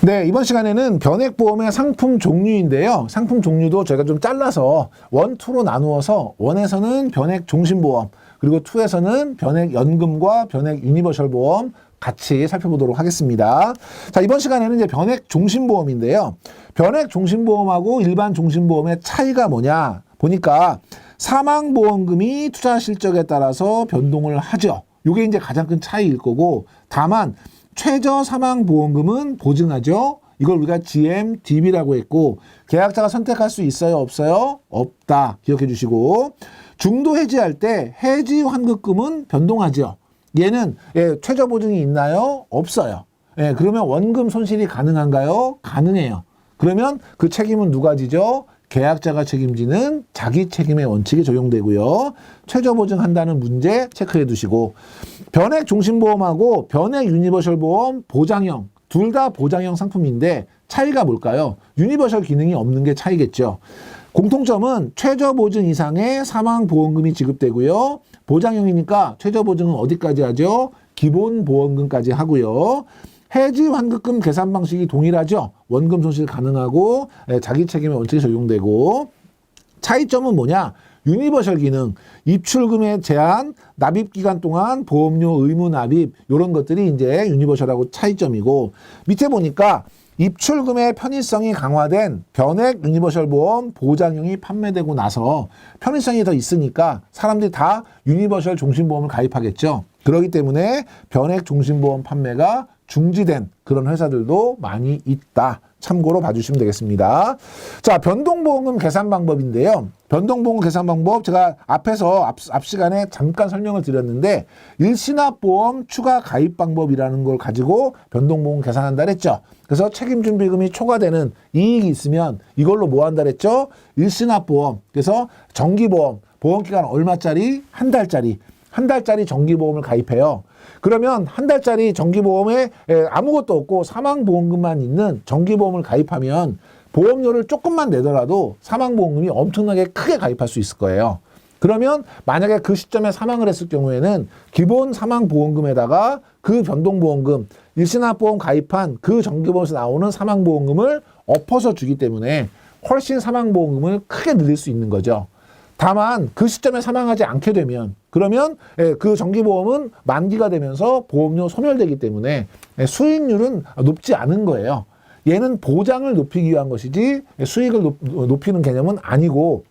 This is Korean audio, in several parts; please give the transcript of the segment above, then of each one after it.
네, 이번 시간에는 변액보험의 상품 종류인데요. 상품 종류도 저희가 좀 잘라서 1, 2로 나누어서 1에서는 변액 종신보험, 그리고 2에서는 변액 연금과 변액 유니버셜 보험 같이 살펴보도록 하겠습니다. 자, 이번 시간에는 이제 변액 종신보험인데요. 변액 종신보험하고 일반 종신보험의 차이가 뭐냐 보니까 사망보험금이 투자 실적에 따라서 변동을 하죠. 이게 이제 가장 큰 차이일 거고, 다만 최저 사망보험금은 보증하죠. 이걸 우리가 GMDB라고 했고, 계약자가 선택할 수 있어요, 없어요? 없다. 기억해 주시고, 중도 해지할 때 해지 환급금은 변동하죠. 얘는 최저 보증이 있나요? 없어요. 그러면 원금 손실이 가능한가요? 가능해요. 그러면 그 책임은 누가 지죠? 계약자가 책임지는 자기 책임의 원칙이 적용되고요. 최저 보증한다는 문제 체크해 두시고, 변액 종신보험하고 변액 유니버셜 보험 보장형, 둘 다 보장형 상품인데 차이가 뭘까요? 유니버셜 기능이 없는 게 차이겠죠. 공통점은 최저 보증 이상의 사망보험금이 지급되고요. 보장형이니까 최저 보증은 어디까지 하죠? 기본보험금까지 하고요. 해지 환급금 계산 방식이 동일하죠. 원금 손실 가능하고 자기 책임의 원칙이 적용되고, 차이점은 뭐냐? 유니버셜 기능, 입출금의 제한, 납입 기간 동안 보험료 의무 납입, 이런 것들이 이제 유니버셜하고 차이점이고, 밑에 보니까 입출금의 편의성이 강화된 변액 유니버셜 보험 보장형이 판매되고 나서 편의성이 더 있으니까 사람들이 다 유니버셜 종신보험을 가입하겠죠. 그렇기 때문에 변액 종신보험 판매가 중지된 그런 회사들도 많이 있다. 참고로 봐주시면 되겠습니다. 자, 변동보험금 계산 방법인데요. 변동보험금 계산 방법 제가 앞 시간에 잠깐 설명을 드렸는데, 일시납보험 추가 가입 방법이라는 걸 가지고 변동보험금 계산한다 그랬죠. 그래서 책임준비금이 초과되는 이익이 있으면 이걸로 뭐 한다 그랬죠? 일시납보험. 그래서 정기보험, 보험기간 얼마짜리? 한 달짜리 정기보험을 가입해요. 그러면 한 달짜리 정기보험에 아무것도 없고 사망보험금만 있는 정기보험을 가입하면 보험료를 조금만 내더라도 사망보험금이 엄청나게 크게 가입할 수 있을 거예요. 그러면 만약에 그 시점에 사망을 했을 경우에는 기본 사망보험금에다가 그 변동보험금, 일시납보험 가입한 그 정기보험에서 나오는 사망보험금을 엎어서 주기 때문에 훨씬 사망보험금을 크게 늘릴 수 있는 거죠. 다만 그 시점에 사망하지 않게 되면, 그러면 그 정기보험은 만기가 되면서 보험료 소멸되기 때문에 수익률은 높지 않은 거예요. 얘는 보장을 높이기 위한 것이지 수익을 높이는 개념은 아니고,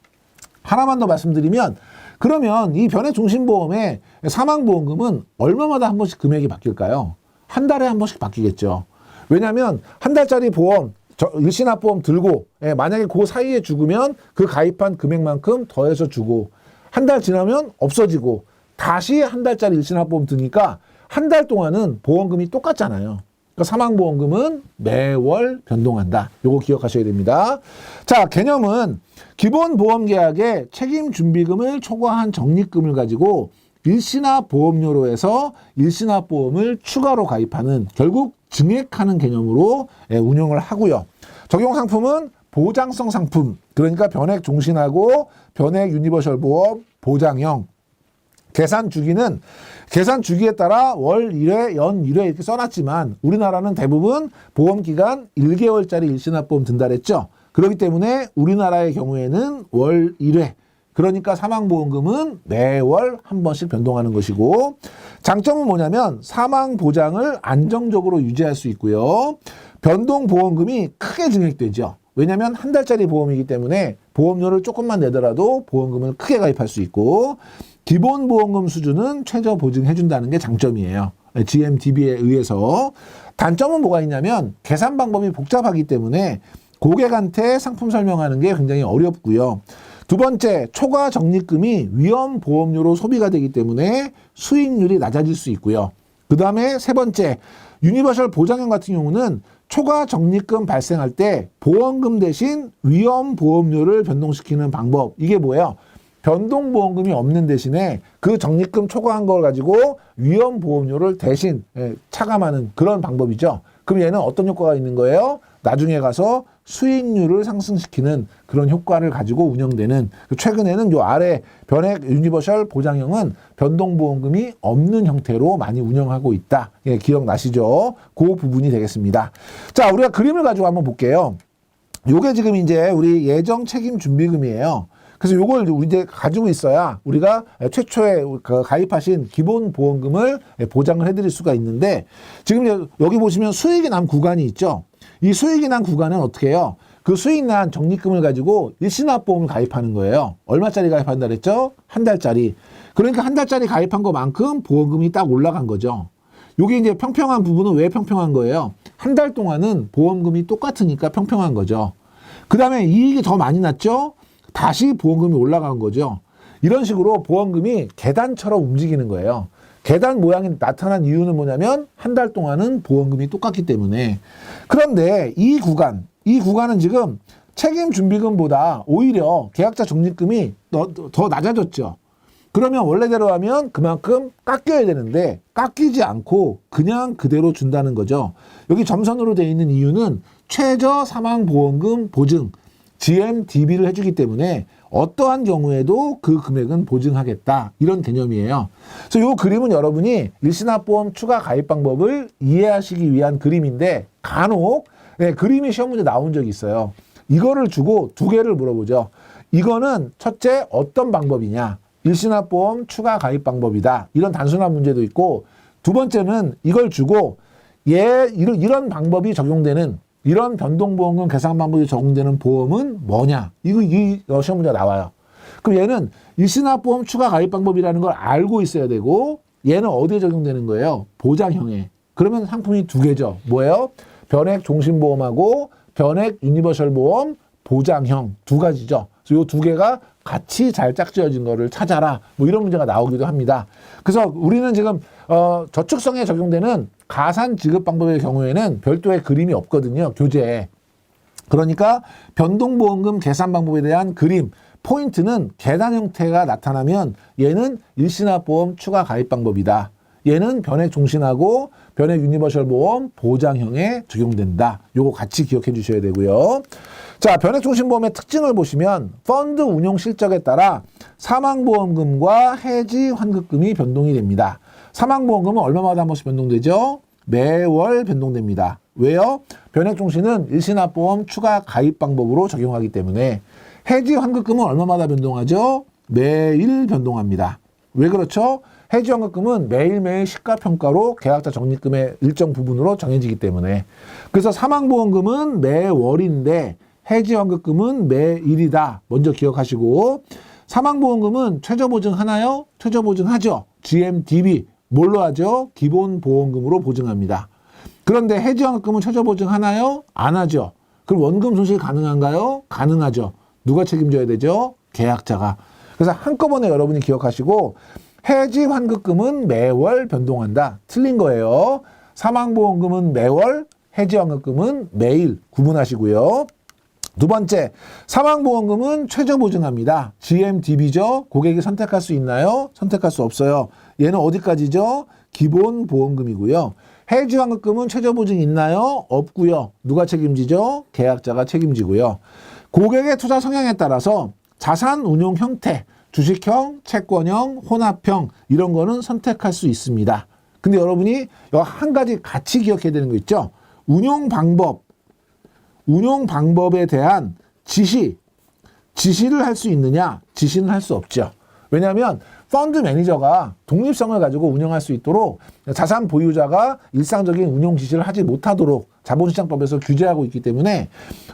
하나만 더 말씀드리면, 그러면 이 변액 종신보험의 사망보험금은 얼마마다 한 번씩 금액이 바뀔까요? 한 달에 한 번씩 바뀌겠죠. 왜냐하면 한 달짜리 보험, 일시납보험 들고 만약에 그 사이에 죽으면 그 가입한 금액만큼 더해서 주고, 한 달 지나면 없어지고, 다시 한 달짜리 일시납보험 드니까 한 달 동안은 보험금이 똑같잖아요. 그러니까 사망보험금은 매월 변동한다. 요거 기억하셔야 됩니다. 자, 개념은 기본 보험계약에 책임준비금을 초과한 적립금을 가지고 일시납보험료로 해서 일시납보험을 추가로 가입하는, 결국 증액하는 개념으로 운영을 하고요. 적용 상품은 보장성 상품, 그러니까 변액 종신하고 변액 유니버셜 보험 보장형. 계산 주기는 계산 주기에 따라 월 1회, 연 1회 이렇게 써놨지만 우리나라는 대부분 보험기간 1개월짜리 일시납보험 든다 그랬죠. 그렇기 때문에 우리나라의 경우에는 월 1회, 그러니까 사망보험금은 매월 한 번씩 변동하는 것이고, 장점은 뭐냐면 사망보장을 안정적으로 유지할 수 있고요. 변동보험금이 크게 증액되죠. 왜냐하면 한 달짜리 보험이기 때문에 보험료를 조금만 내더라도 보험금을 크게 가입할 수 있고, 기본보험금 수준은 최저 보증해준다는 게 장점이에요. GMDB에 의해서. 단점은 뭐가 있냐면 계산 방법이 복잡하기 때문에 고객한테 상품 설명하는 게 굉장히 어렵고요. 두 번째, 초과 적립금이 위험보험료로 소비가 되기 때문에 수익률이 낮아질 수 있고요. 그 다음에 세 번째, 유니버셜 보장형 같은 경우는 초과 적립금 발생할 때 보험금 대신 위험보험료를 변동시키는 방법. 이게 뭐예요? 변동보험금이 없는 대신에 그 적립금 초과한 걸 가지고 위험보험료를 대신 차감하는 그런 방법이죠. 그럼 얘는 어떤 효과가 있는 거예요? 나중에 가서 수익률을 상승시키는 그런 효과를 가지고 운영되는, 최근에는 요 아래 변액 유니버셜 보장형은 변동보험금이 없는 형태로 많이 운영하고 있다. 예, 기억나시죠? 그 부분이 되겠습니다. 자, 우리가 그림을 가지고 한번 볼게요. 요게 지금 이제 우리 예정 책임 준비금이에요. 그래서 요걸 우리 이제 가지고 있어야 우리가 최초에 가입하신 기본 보험금을 보장을 해드릴 수가 있는데, 지금 여기 보시면 수익이 난 구간이 있죠. 이 수익이 난 구간은 어떻게 해요? 그 수익 난 적립금을 가지고 일시납보험을 가입하는 거예요. 얼마짜리 가입한다 그랬죠? 한 달짜리. 그러니까 한 달짜리 가입한 것만큼 보험금이 딱 올라간 거죠. 요게 이제 평평한 부분은 왜 평평한 거예요? 한 달 동안은 보험금이 똑같으니까 평평한 거죠. 그 다음에 이익이 더 많이 났죠? 다시 보험금이 올라간 거죠. 이런 식으로 보험금이 계단처럼 움직이는 거예요. 계단 모양이 나타난 이유는 뭐냐면 한 달 동안은 보험금이 똑같기 때문에. 그런데 이 구간은 지금 책임 준비금보다 오히려 계약자 적립금이 더 낮아졌죠. 그러면 원래대로 하면 그만큼 깎여야 되는데 깎이지 않고 그냥 그대로 준다는 거죠. 여기 점선으로 되어 있는 이유는 최저 사망보험금 보증 GMDB를 해주기 때문에 어떠한 경우에도 그 금액은 보증하겠다, 이런 개념이에요. 그래서 이 그림은 여러분이 일시납보험 추가 가입 방법을 이해하시기 위한 그림인데, 간혹 그림이 시험 문제 나온 적이 있어요. 이거를 주고 두 개를 물어보죠. 이거는 첫째 어떤 방법이냐, 일시납보험 추가 가입 방법이다, 이런 단순한 문제도 있고, 두 번째는 이걸 주고 이런 방법이 적용되는, 이런 변동보험금 계산 방법이 적용되는 보험은 뭐냐? 이 시험 문제가 나와요. 그럼 얘는 일시납보험 추가 가입 방법이라는 걸 알고 있어야 되고, 얘는 어디에 적용되는 거예요? 보장형에. 그러면 상품이 두 개죠. 뭐예요? 변액 종신보험하고 변액 유니버셜 보험 보장형 두 가지죠. 그래서 이 두 개가 같이 잘 짝지어진 거를 찾아라. 뭐 이런 문제가 나오기도 합니다. 그래서 우리는 지금 저축성에 적용되는 가산 지급 방법의 경우에는 별도의 그림이 없거든요, 교재에. 그러니까 변동보험금 계산 방법에 대한 그림, 포인트는 계단 형태가 나타나면 얘는 일시납보험 추가 가입 방법이다. 얘는 변액 종신하고 변액 유니버셜 보험 보장형에 적용된다. 요거 같이 기억해 주셔야 되고요. 자, 변액 종신보험의 특징을 보시면 펀드 운용 실적에 따라 사망보험금과 해지 환급금이 변동이 됩니다. 사망보험금은 얼마마다 한 번씩 변동되죠? 매월 변동됩니다. 왜요? 변액 종신은 일시납보험 추가 가입 방법으로 적용하기 때문에. 해지 환급금은 얼마마다 변동하죠? 매일 변동합니다. 왜 그렇죠? 해지 환급금은 매일매일 시가평가로 계약자 적립금의 일정 부분으로 정해지기 때문에. 그래서 사망보험금은 매월인데 해지 환급금은 매일이다. 먼저 기억하시고, 사망보험금은 최저보증 하나요? 최저보증 하죠. GMDB 뭘로 하죠? 기본보험금으로 보증합니다. 그런데 해지 환급금은 최저보증 하나요? 안 하죠. 그럼 원금 손실 가능한가요? 가능하죠. 누가 책임져야 되죠? 계약자가. 그래서 한꺼번에 여러분이 기억하시고, 해지 환급금은 매월 변동한다. 틀린 거예요. 사망보험금은 매월, 해지 환급금은 매일 구분하시고요. 두 번째, 사망보험금은 최저보증합니다. GMDB죠. 고객이 선택할 수 있나요? 선택할 수 없어요. 얘는 어디까지죠? 기본보험금이고요. 해지 환급금은 최저보증 있나요? 없고요. 누가 책임지죠? 계약자가 책임지고요. 고객의 투자 성향에 따라서 자산 운용 형태, 주식형, 채권형, 혼합형 이런 거는 선택할 수 있습니다. 근데 여러분이 한 가지 같이 기억해야 되는 거 있죠? 운용 방법에 대한 지시를 할 수 있느냐? 지시는 할 수 없죠. 왜냐하면 펀드 매니저가 독립성을 가지고 운영할 수 있도록 자산 보유자가 일상적인 운용 지시를 하지 못하도록 자본시장법에서 규제하고 있기 때문에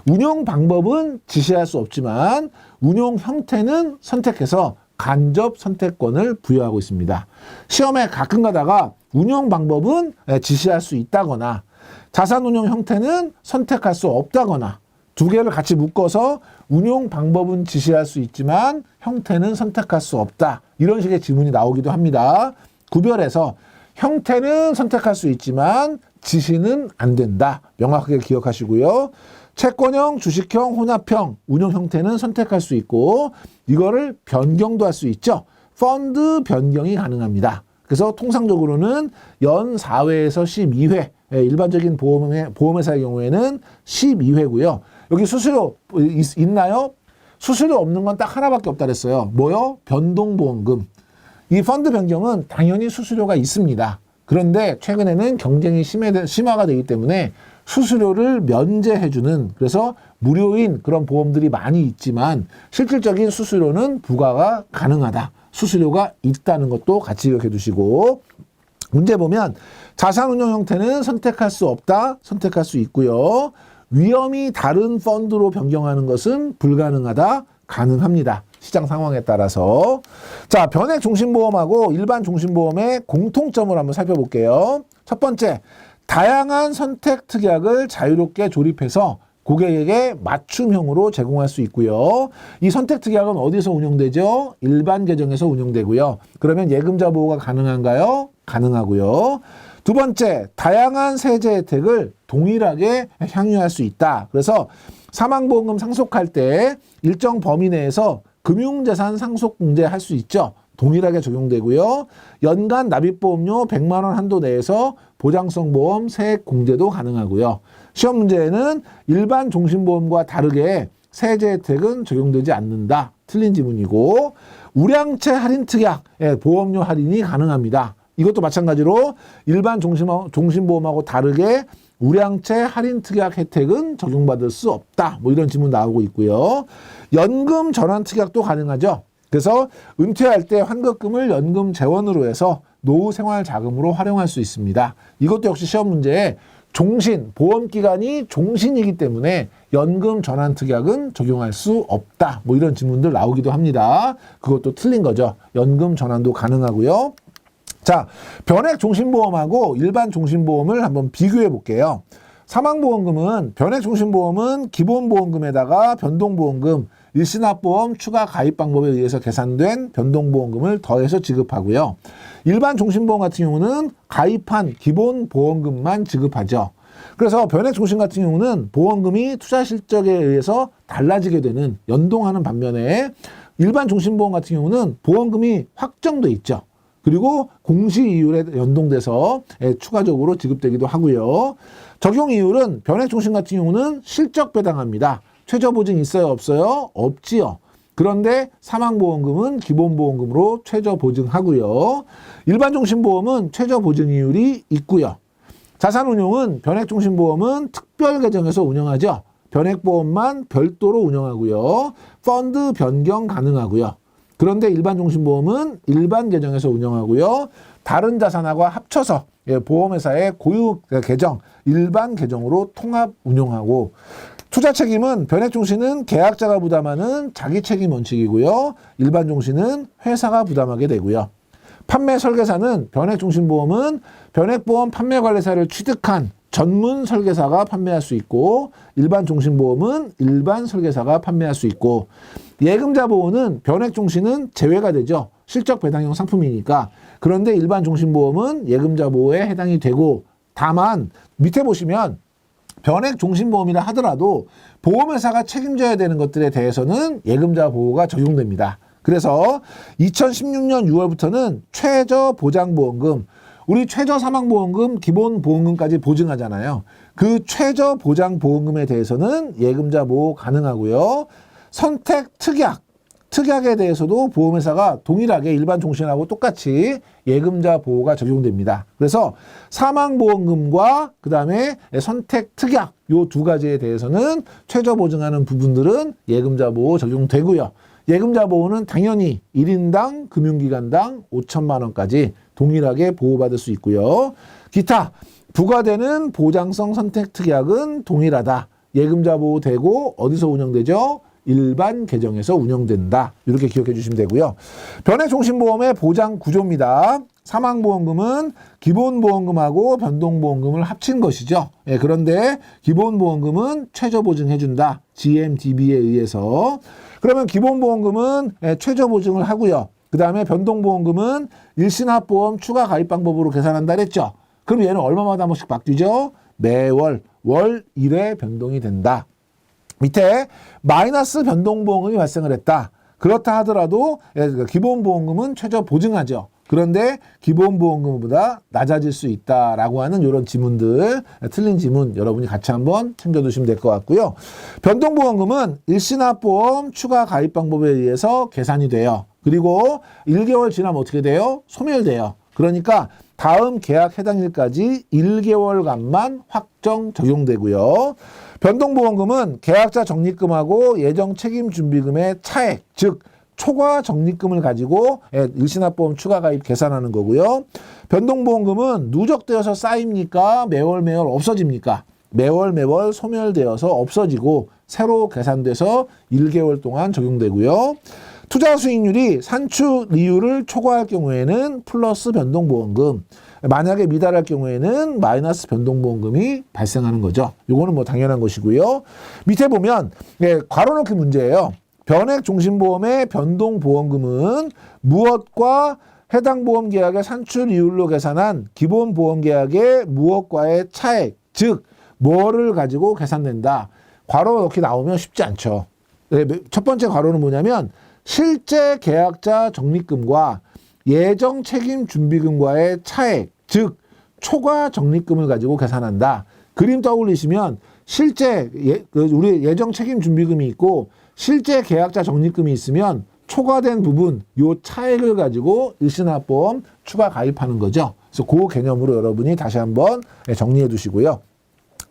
운용 방법은 지시할 수 없지만 운용 형태는 선택해서 간접 선택권을 부여하고 있습니다. 시험에 가끔 가다가 운용 방법은 지시할 수 있다거나 자산 운용 형태는 선택할 수 없다거나 두 개를 같이 묶어서 운용 방법은 지시할 수 있지만 형태는 선택할 수 없다. 이런 식의 지문이 나오기도 합니다. 구별해서 형태는 선택할 수 있지만 지시는 안 된다. 명확하게 기억하시고요. 채권형, 주식형, 혼합형 운용 형태는 선택할 수 있고 이거를 변경도 할 수 있죠. 펀드 변경이 가능합니다. 그래서 통상적으로는 연 4회에서 12회, 일반적인 보험회사의 경우에는 12회고요. 여기 수수료 있나요? 수수료 없는 건 딱 하나밖에 없다 그랬어요. 뭐요? 변동보험금. 이 펀드 변경은 당연히 수수료가 있습니다. 그런데 최근에는 경쟁이 심화가 되기 때문에 수수료를 면제해주는, 그래서 무료인 그런 보험들이 많이 있지만 실질적인 수수료는 부과가 가능하다. 수수료가 있다는 것도 같이 기억해 두시고, 문제 보면 자산운용 형태는 선택할 수 없다, 선택할 수 있고요. 위험이 다른 펀드로 변경하는 것은 불가능하다, 가능합니다. 시장 상황에 따라서. 자, 변액 종신보험하고 일반 종신보험의 공통점을 한번 살펴볼게요. 첫 번째, 다양한 선택 특약을 자유롭게 조립해서 고객에게 맞춤형으로 제공할 수 있고요. 이 선택 특약은 어디서 운용되죠? 일반 계정에서 운용되고요. 그러면 예금자 보호가 가능한가요? 가능하고요. 두 번째, 다양한 세제 혜택을 동일하게 향유할 수 있다. 그래서 사망보험금 상속할 때 일정 범위 내에서 금융재산 상속공제할 수 있죠. 동일하게 적용되고요. 연간 납입보험료 100만 원 한도 내에서 보장성 보험 세액 공제도 가능하고요. 시험 문제에는 일반 종신보험과 다르게 세제 혜택은 적용되지 않는다. 틀린 지문이고, 우량채 할인 특약, 보험료 할인이 가능합니다. 이것도 마찬가지로 일반 종신보험하고 다르게 우량채 할인 특약 혜택은 적용받을 수 없다. 뭐 이런 질문 나오고 있고요. 연금 전환 특약도 가능하죠. 그래서 은퇴할 때 환급금을 연금 재원으로 해서 노후 생활 자금으로 활용할 수 있습니다. 이것도 역시 시험 문제에 보험기간이 종신이기 때문에 연금 전환 특약은 적용할 수 없다. 뭐 이런 질문들 나오기도 합니다. 그것도 틀린 거죠. 연금 전환도 가능하고요. 자, 변액 종신보험하고 일반 종신보험을 한번 비교해 볼게요. 사망보험금은, 변액 종신보험은 기본보험금에다가 변동보험금, 일시납보험 추가 가입 방법에 의해서 계산된 변동보험금을 더해서 지급하고요. 일반 종신보험 같은 경우는 가입한 기본보험금만 지급하죠. 그래서 변액 종신 같은 경우는 보험금이 투자 실적에 의해서 달라지게 되는, 연동하는 반면에 일반 종신보험 같은 경우는 보험금이 확정돼 있죠. 그리고 공시이율에 연동돼서 추가적으로 지급되기도 하고요. 적용 이율은 변액 종신 같은 경우는 실적 배당합니다. 최저 보증 있어요, 없어요? 없지요. 그런데 사망보험금은 기본보험금으로 최저 보증하고요. 일반 종신보험은 최저 보증 이율이 있고요. 자산운용은 변액 종신보험은 특별 계정에서 운영하죠. 변액보험만 별도로 운영하고요. 펀드 변경 가능하고요. 그런데 일반 종신보험은 일반 계정에서 운영하고요. 다른 자산하고 합쳐서 보험회사의 고유 계정, 일반 계정으로 통합 운영하고, 투자 책임은 변액 종신은 계약자가 부담하는 자기 책임 원칙이고요. 일반 종신은 회사가 부담하게 되고요. 판매 설계사는 변액 종신보험은 변액보험 판매 관리사를 취득한 전문 설계사가 판매할 수 있고, 일반 종신보험은 일반 설계사가 판매할 수 있고, 예금자 보호는 변액 종신은 제외가 되죠. 실적 배당형 상품이니까. 그런데 일반 종신보험은 예금자 보호에 해당이 되고, 다만 밑에 보시면 변액 종신보험이라 하더라도 보험회사가 책임져야 되는 것들에 대해서는 예금자 보호가 적용됩니다. 그래서 2016년 6월부터는 최저 보장보험금, 우리 최저 사망보험금, 기본보험금까지 보증하잖아요. 그 최저 보장보험금에 대해서는 예금자 보호 가능하고요. 선택 특약에 대해서도 보험회사가 동일하게 일반 종신하고 똑같이 예금자 보호가 적용됩니다. 그래서 사망보험금과 그 다음에 선택 특약, 요 두 가지에 대해서는 최저 보증하는 부분들은 예금자 보호 적용되고요. 예금자 보호는 당연히 1인당 금융기관당 5천만 원까지 동일하게 보호받을 수 있고요. 기타 부과되는 보장성 선택 특약은 동일하다. 예금자 보호 되고 어디서 운영되죠? 일반 계정에서 운영된다. 이렇게 기억해 주시면 되고요. 변액 종신보험의 보장 구조입니다. 사망보험금은 기본보험금하고 변동보험금을 합친 것이죠. 그런데 기본보험금은 최저보증해준다. GMDB에 의해서. 그러면 기본보험금은 최저 보증을 하고요. 그 다음에 변동보험금은 일시납보험 추가 가입 방법으로 계산한다 그랬죠. 그럼 얘는 얼마마다 한 번씩 바뀌죠? 매월, 월 1회 변동이 된다. 밑에 마이너스 변동보험금이 발생을 했다. 그렇다 하더라도 기본보험금은 최저 보증하죠. 그런데 기본보험금보다 낮아질 수 있다라고 하는 이런 지문들, 틀린 지문 여러분이 같이 한번 챙겨두시면 될 것 같고요. 변동보험금은 일시납보험 추가 가입 방법에 의해서 계산이 돼요. 그리고 1개월 지나면 어떻게 돼요? 소멸돼요. 그러니까 다음 계약 해당일까지 1개월간만 확정 적용되고요. 변동보험금은 계약자 적립금하고 예정 책임준비금의 차액, 즉 초과 적립금을 가지고 일시납보험 추가 가입 계산하는 거고요. 변동보험금은 누적되어서 쌓입니까? 매월 없어집니까? 매월 소멸되어서 없어지고 새로 계산돼서 1개월 동안 적용되고요. 투자 수익률이 산출이율을 초과할 경우에는 플러스 변동보험금, 만약에 미달할 경우에는 마이너스 변동보험금이 발생하는 거죠. 요거는 뭐 당연한 것이고요. 밑에 보면 괄호넣기 문제예요. 변액종신보험의 변동보험금은 무엇과 해당 보험계약의 산출이율로 계산한 기본보험계약의 무엇과의 차액, 즉 뭐를 가지고 계산된다. 괄호 넣기 나오면 쉽지 않죠. 첫 번째 괄호는 뭐냐면 실제 계약자 적립금과 예정 책임 준비금과의 차액, 즉 초과 적립금을 가지고 계산한다. 그림 떠올리시면 실제 우리 예정 책임 준비금이 있고 실제 계약자 적립금이 있으면 초과된 부분, 요 차액을 가지고 일시납보험 추가 가입하는 거죠. 그래서 그 개념으로 여러분이 다시 한번 정리해 두시고요.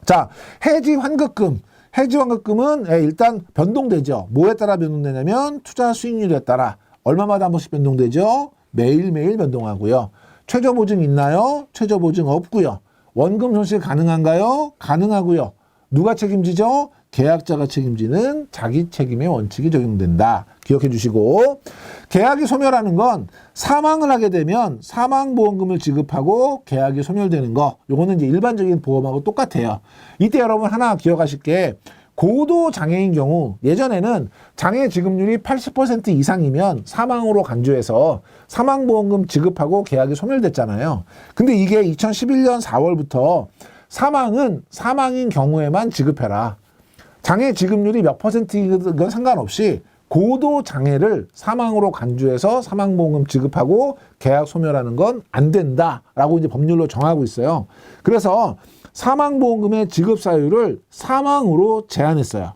자, 해지 환급금. 해지 환급금은 일단 변동되죠. 뭐에 따라 변동되냐면 투자 수익률에 따라 얼마마다 한 번씩 변동되죠. 매일매일 변동하고요. 최저 보증 있나요? 최저 보증 없고요. 원금 손실 가능한가요? 가능하고요. 누가 책임지죠? 계약자가 책임지는 자기 책임의 원칙이 적용된다. 기억해 주시고, 계약이 소멸하는 건 사망을 하게 되면 사망보험금을 지급하고 계약이 소멸되는 거. 요거는 이제 일반적인 보험하고 똑같아요. 이때 여러분 하나 기억하실 게 고도 장애인 경우 예전에는 장애 지급률이 80% 이상이면 사망으로 간주해서 사망보험금 지급하고 계약이 소멸됐잖아요. 근데 이게 2011년 4월부터 사망인 경우에만 지급해라. 장애 지급률이 몇 %이건 상관없이 고도 장애를 사망으로 간주해서 사망보험금 지급하고 계약 소멸하는 건 안 된다라고 이제 법률로 정하고 있어요. 그래서 사망보험금의 지급 사유를 사망으로 제한했어요.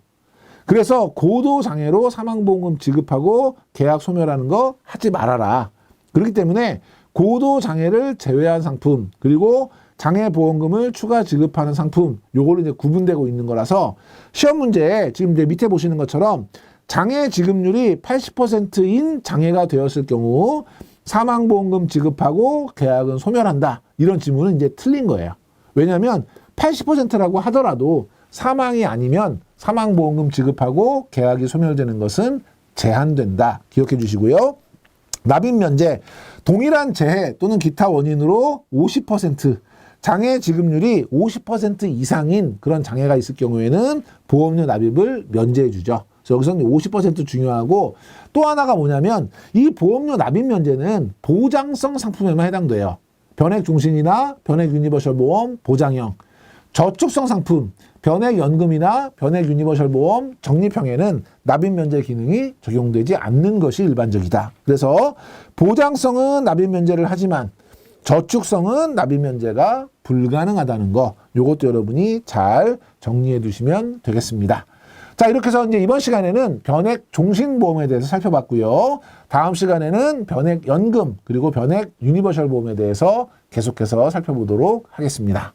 그래서 고도 장애로 사망보험금 지급하고 계약 소멸하는 거 하지 말아라. 그렇기 때문에 고도 장애를 제외한 상품, 그리고 장애보험금을 추가 지급하는 상품, 요걸로 이제 구분되고 있는 거라서 시험 문제에 지금 이제 밑에 보시는 것처럼 장애 지급률이 80%인 장애가 되었을 경우 사망보험금 지급하고 계약은 소멸한다. 이런 지문은 이제 틀린 거예요. 왜냐하면 80%라고 하더라도 사망이 아니면 사망보험금 지급하고 계약이 소멸되는 것은 제한된다. 기억해 주시고요. 납입면제, 동일한 재해 또는 기타 원인으로 50%, 장애 지급률이 50% 이상인 그런 장애가 있을 경우에는 보험료 납입을 면제해 주죠. 그래서 여기서는 50% 중요하고, 또 하나가 뭐냐면 이 보험료 납입 면제는 보장성 상품에만 해당돼요. 변액종신이나 변액유니버셜 보험 보장형, 저축성 상품, 변액연금이나 변액유니버셜 보험 적립형에는 납입 면제 기능이 적용되지 않는 것이 일반적이다. 그래서 보장성은 납입 면제를 하지만 저축성은 납입 면제가 불가능하다는 거, 요것도 여러분이 잘 정리해 두시면 되겠습니다. 자, 이렇게 해서 이제 이번 시간에는 변액종신보험에 대해서 살펴봤고요. 다음 시간에는 변액연금 그리고 변액유니버셜 보험에 대해서 계속해서 살펴보도록 하겠습니다.